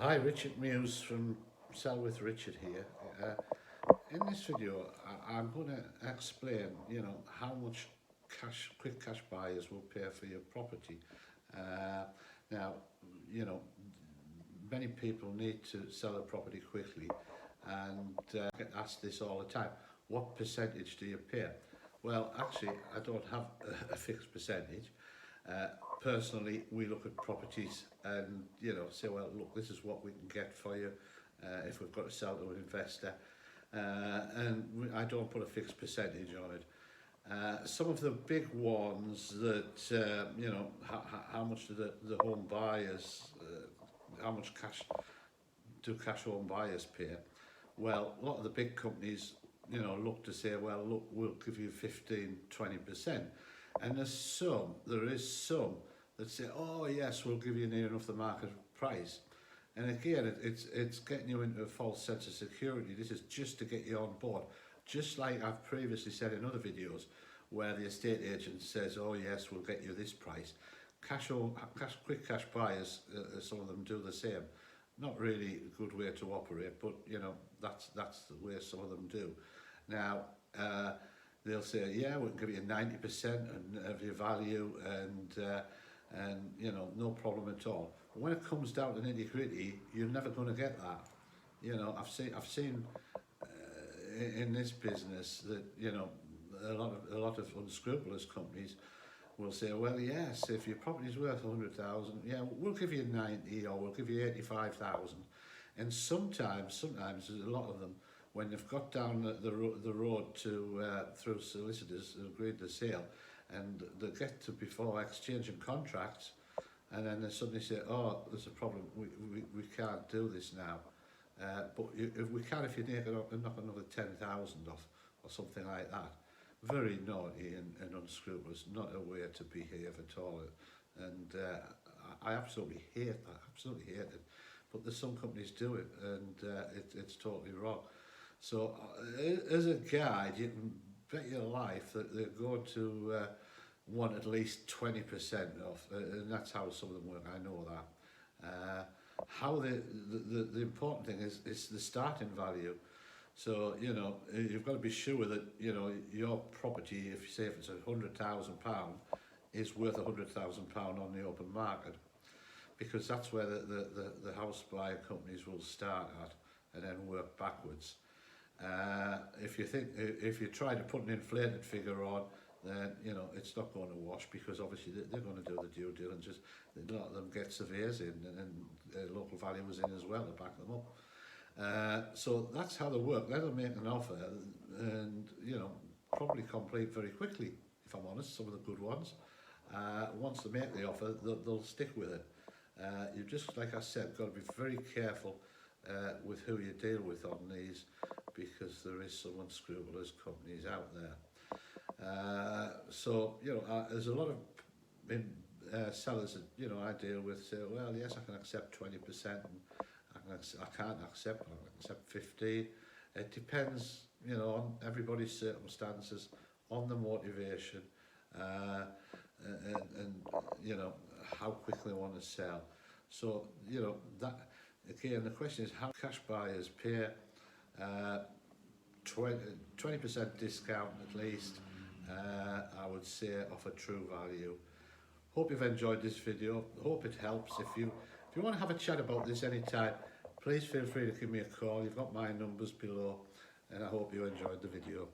Hi, Richard Muse from Sell with Richard here. In this video, I'm going to explain, how much quick cash buyers will pay for your property. Uh, Now, you know, many people need to sell a property quickly, and I get asked this all the time. What percentage do you pay? Well, actually, I don't have a fixed percentage. Uh, Personally, we look at properties and say, well, look, this is what we can get for you if we've got to sell to an investor, I don't put a fixed percentage on it. Some of the big ones that how much do the home buyers, how much cash do cash home buyers pay? Well, a lot of the big companies, look to say, well, look, we'll give you 15-20%. And there is some that say, oh yes, we'll give you near enough the market price. And again, it's getting you into a false sense of security. This is just to get you on board. Just like I've previously said in other videos, where the estate agent says, oh yes, we'll get you this price. Quick cash buyers, some of them do the same. Not really a good way to operate, but that's the way some of them do. Now, they'll say, yeah, we can give you 90% of your value, and no problem at all. But when it comes down to nitty gritty, you're never going to get that. I've seen in this business that a lot of unscrupulous companies will say, well, yes, if your property's worth 100,000, yeah, we'll give you 90, or we'll give you 85,000. And sometimes a lot of them, when they've got down the road to through solicitors who agreed the sale, and they get to before exchanging contracts, and then they suddenly say, oh, there's a problem, we can't do this now. But if we can, if you knock another 10,000 off or something like that. Very naughty and unscrupulous, not a way to behave at all. And I absolutely hate that, absolutely hate it. But there's some companies do it, and it's totally wrong. So as a guide, you can bet your life that they're going to want at least 20% off, and that's how some of them work, I know that. The important thing is the starting value. So, you've got to be sure that, your property, if it's £100,000, is worth £100,000 on the open market, because that's where the house buyer companies will start at and then work backwards. If you try to put an inflated figure on, then it's not going to wash, because obviously they're going to do the due diligence. A lot of them get surveyors in and local valuers in as well to back them up. So that's how they work. They'll make an offer and probably complete very quickly, if I'm honest. Some of the good ones, once they make the offer, they'll stick with it. You just, like I said, got to be very careful with who you deal with on these, because there is some unscrupulous companies out there. There's a lot of sellers that I deal with say, well, yes, I can accept 20%, and I can't accept, but I can accept 15. It depends, on everybody's circumstances, on the motivation, and how quickly they want to sell. So that again, the question is how cash buyers pay 20% discount at least, I would say, off a true value. Hope you've enjoyed this video. Hope it helps. If you want to have a chat about this anytime, please feel free to give me a call. You've got my numbers below, and I hope you enjoyed the video.